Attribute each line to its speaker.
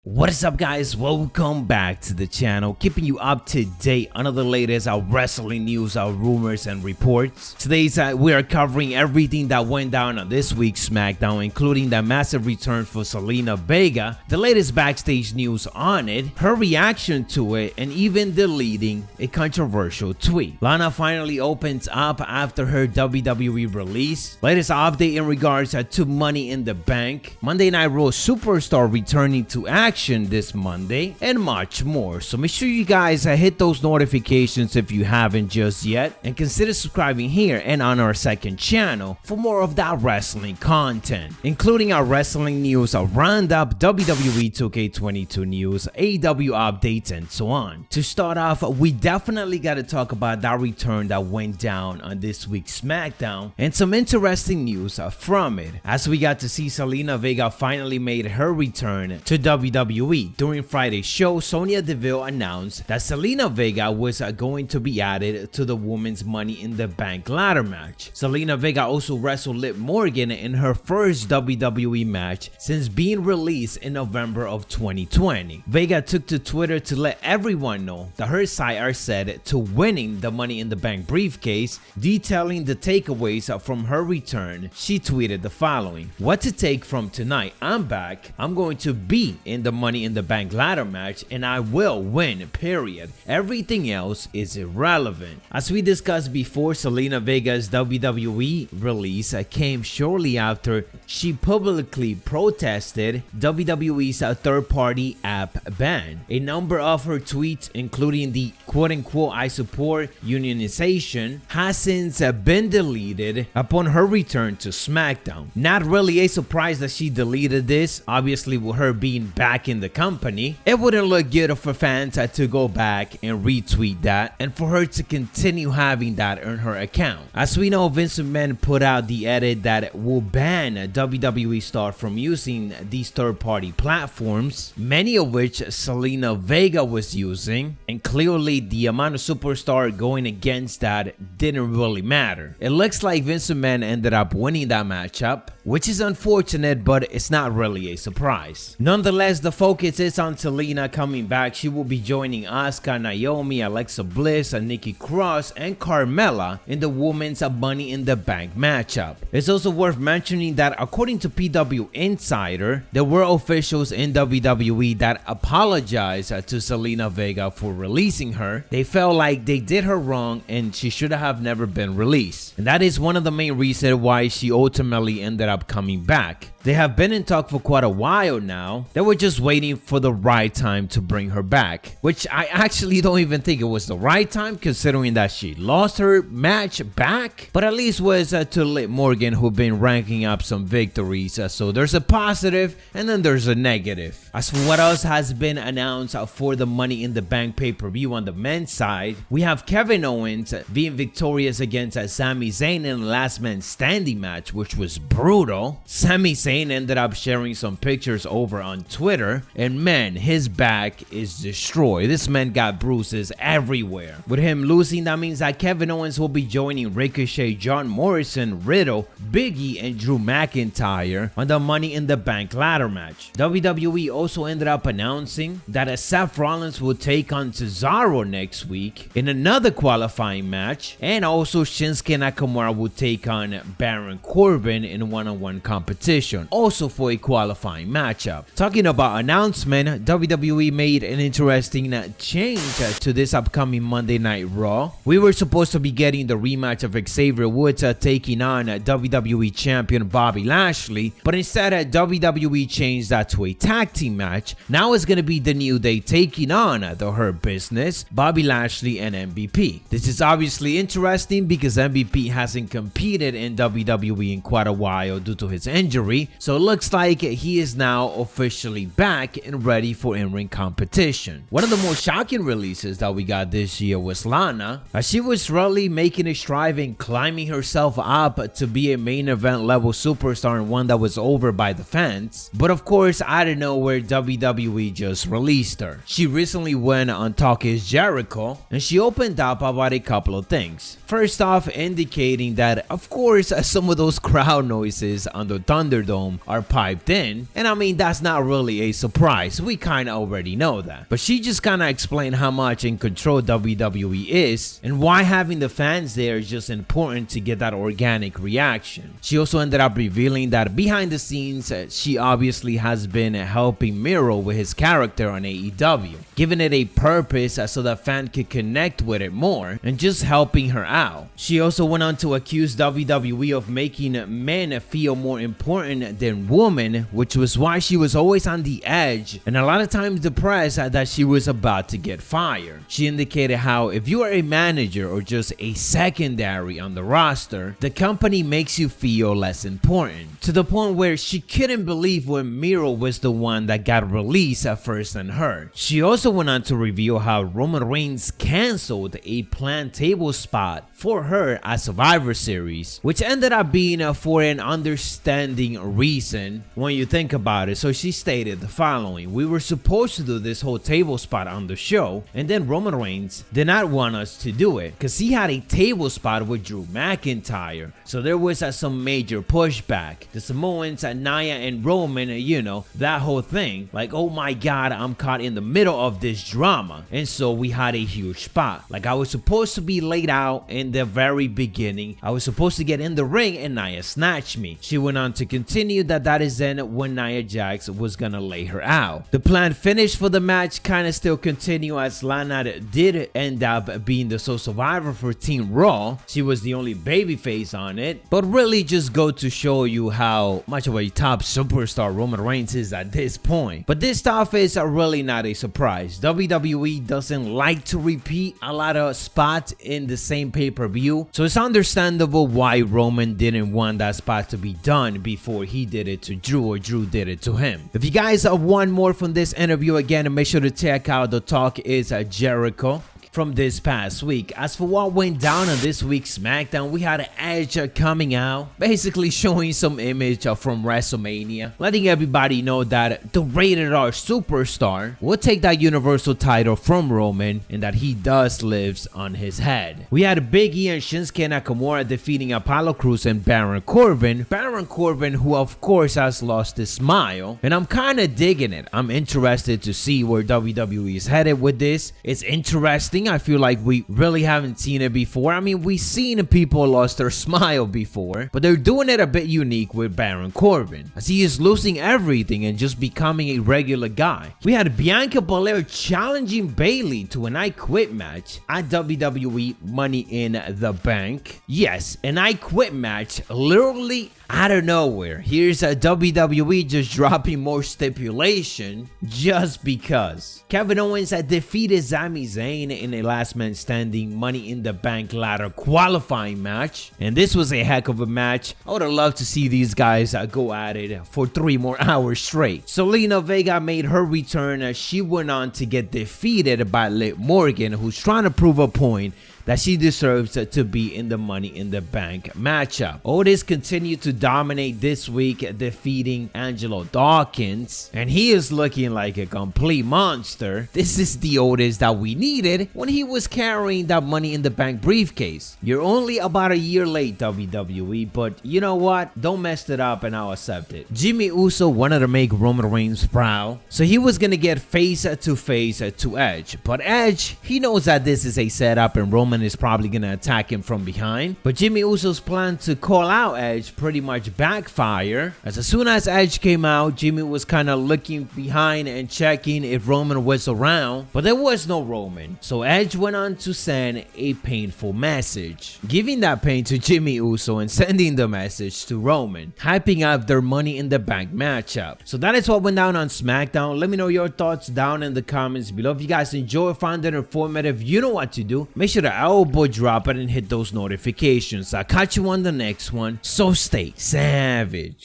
Speaker 1: What is up, guys? Welcome back to the channel, keeping you up to date on the latest wrestling news, rumors and reports. Today's we are covering everything that went down on this week's SmackDown, including the massive return for Zelina Vega, the latest backstage news on it, her reaction to it, and even deleting a controversial tweet. Lana finally opens up after her WWE release, latest update in regards to Money in the Bank, Monday Night Raw Superstar returning to action this Monday, and much more. So make sure you guys hit those notifications if you haven't just yet, and consider subscribing here and on our second channel for more of that wrestling content, including our wrestling news, a roundup, WWE 2K22 news, AEW updates, and so on. To start off, we definitely got to talk about that return that went down on this week's SmackDown and some interesting news from it, as we got to see Zelina Vega finally made her return to WWE. During Friday's show, Sonya Deville announced that Zelina Vega was going to be added to the Women's Money in the Bank ladder match. Zelina Vega also wrestled Liv Morgan in her first WWE match since being released in November of 2020. Vega took to Twitter to let everyone know that her sights are set to winning the Money in the Bank briefcase. Detailing the takeaways from her return, she tweeted the following: "What to take from tonight? I'm back. I'm going to be in the Money in the Bank ladder match and I will win, period. Everything else is irrelevant." As we discussed before, Zelina Vega's WWE release came shortly after she publicly protested WWE's third-party app ban. A number of her tweets, including the quote-unquote "I support unionization," has since been deleted upon her return to SmackDown. Not really a surprise that she deleted this, obviously with her being back in the company. It wouldn't look good for fans to go back and retweet that and for her to continue having that on her account. As we know, Vince McMahon put out the edit that will ban WWE Star from using these third-party platforms, many of which Zelina Vega was using, and clearly the amount of Superstar going against that didn't really matter. It looks like Vince McMahon ended up winning that matchup, which is unfortunate, but it's not really a surprise. Nonetheless, the focus is on Zelina coming back. She will be joining Asuka, Naomi, Alexa Bliss, Nikki Cross, and Carmella in the Women's Money in the Bank matchup. It's also worth mentioning that according to PW Insider, there were officials in WWE that apologized to Zelina Vega for releasing her. They felt like they did her wrong and she should have never been released. And that is one of the main reasons why she ultimately ended up coming back. They have been in talk for quite a while now. They were just waiting for the right time to bring her back, which I actually don't even think it was the right time, considering that she lost her match back, but at least was to Liv Morgan, who've been ranking up some victories. So there's a positive and then there's a negative. As for what else has been announced for the Money in the Bank pay-per-view on the men's side, we have Kevin Owens being victorious against Sami Zayn in the last man standing match, which was brutal. Sami Zayn ended up sharing some pictures over on Twitter, and man, his back is destroyed. This man got bruises everywhere. With him losing, that means that Kevin Owens will be joining Ricochet, John Morrison, Riddle, Big E, and Drew McIntyre on the Money in the Bank ladder match. WWE also ended up announcing that Seth Rollins will take on Cesaro next week in another qualifying match, and also Shinsuke Nakamura will take on Baron Corbin in one-on-one competition, also for a qualifying matchup. Talking about announcement, WWE made an interesting change to this upcoming Monday Night Raw. We were supposed to be getting the rematch of Xavier Woods taking on WWE Champion Bobby Lashley, but instead WWE changed that to a tag team match. Now it's going to be the New Day taking on the Hurt Business, Bobby Lashley, and MVP. This is obviously interesting because MVP hasn't competed in WWE in quite a while due to his injury, so it looks like he is now officially back and ready for in-ring competition. One of the most shocking releases that we got this year was Lana, as she was really making a strive and climbing herself up to be a main event level superstar, and one that was over by the fans. But of course, out of nowhere, WWE just released her. She recently went on Talk Is Jericho and she opened up about a couple of things. First off, indicating that of course some of those crowd noises entrances on the Thunderdome are piped in, and I mean that's not really a surprise, we kinda already know that. But she just kinda explained how much in control WWE is and why having the fans there is just important to get that organic reaction. She also ended up revealing that behind the scenes she obviously has been helping Miro with his character on AEW, giving it a purpose so that fans could connect with it more and just helping her out. She also went on to accuse WWE of making men feel more important than women, which was why she was always on the edge and a lot of times depressed that she was about to get fired. She indicated how if you are a manager or just a secondary on the roster, the company makes you feel less important, to the point where she couldn't believe when Miro was the one that got released first than her. She also went on to reveal how Roman Reigns canceled a planned table spot for her at Survivor Series, which ended up being for an understanding reason when you think about it. So she stated the following: "We were supposed to do this whole table spot on the show, and then Roman Reigns did not want us to do it because he had a table spot with Drew McIntyre. So there was some major pushback. The Samoans, Nia and Roman, you know, that whole thing. Like, oh my god, I'm caught in the middle of this drama. And so we had a huge spot. Like, I was supposed to be laid out in the very beginning. I was supposed to get in the ring and Nia snatched me." She went on to continue that is then when Nia Jax was gonna lay her out. The planned finish for the match kind of still continue, as Lana did end up being the sole survivor for Team Raw. She was the only babyface on it, but really just go to show you how much of a top superstar Roman Reigns is at this point. But this stuff is really not a surprise. WWE doesn't like to repeat a lot of spots in the same pay-per-view, so it's understandable why Roman didn't want that spot to be done before he did it to Drew or Drew did it to him. If you guys want more from this interview, again, make sure to check out The Talk is Jericho from this past week. As for what went down on this week's SmackDown, we had Edge coming out, basically showing some image from WrestleMania, letting everybody know that the rated R superstar will take that Universal title from Roman and that he does lives on his head. We had Big E and Shinsuke Nakamura defeating Apollo Crews and Baron Corbin. Baron Corbin, who of course has lost his smile, and I'm kind of digging it. I'm interested to see where WWE is headed with this. It's interesting. I feel like we really haven't seen it before. I mean, we've seen people lost their smile before, but they're doing it a bit unique with Baron Corbin, as he is losing everything and just becoming a regular guy. We had Bianca Belair challenging Bayley to an I Quit match at WWE Money in the Bank. Yes, an I Quit match, literally out of nowhere. Here's a WWE just dropping more stipulation just because. Kevin Owens had defeated Sami Zayn in a last man standing Money in the Bank ladder qualifying match, and this was a heck of a match. I would have loved to see these guys go at it for 3 more hours straight. Zelina Vega made her return as she went on to get defeated by Liv Morgan, who's trying to prove a point that she deserves to be in the Money in the Bank matchup. Otis continued to dominate this week, defeating Angelo Dawkins, and he is looking like a complete monster. This is the Otis that we needed when he was carrying that Money in the Bank briefcase. You're only about a year late, WWE, but you know what? Don't mess it up and I'll accept it. Jimmy Uso wanted to make Roman Reigns proud, so he was gonna get face to Edge, but Edge, he knows that this is a setup and Roman is probably gonna attack him from behind. But Jimmy Uso's plan to call out Edge pretty much backfire, as soon as Edge came out, Jimmy was kind of looking behind and checking if Roman was around, but there was no Roman. So Edge went on to send a painful message, giving that pain to Jimmy Uso and sending the message to Roman, hyping up their Money in the Bank matchup. So that is what went down on SmackDown. Let me know your thoughts down in the comments below. If you guys enjoy, find it informative, you know what to do. Make sure to elbow drop it and hit those notifications. I'll catch you on the next one, so stay savage.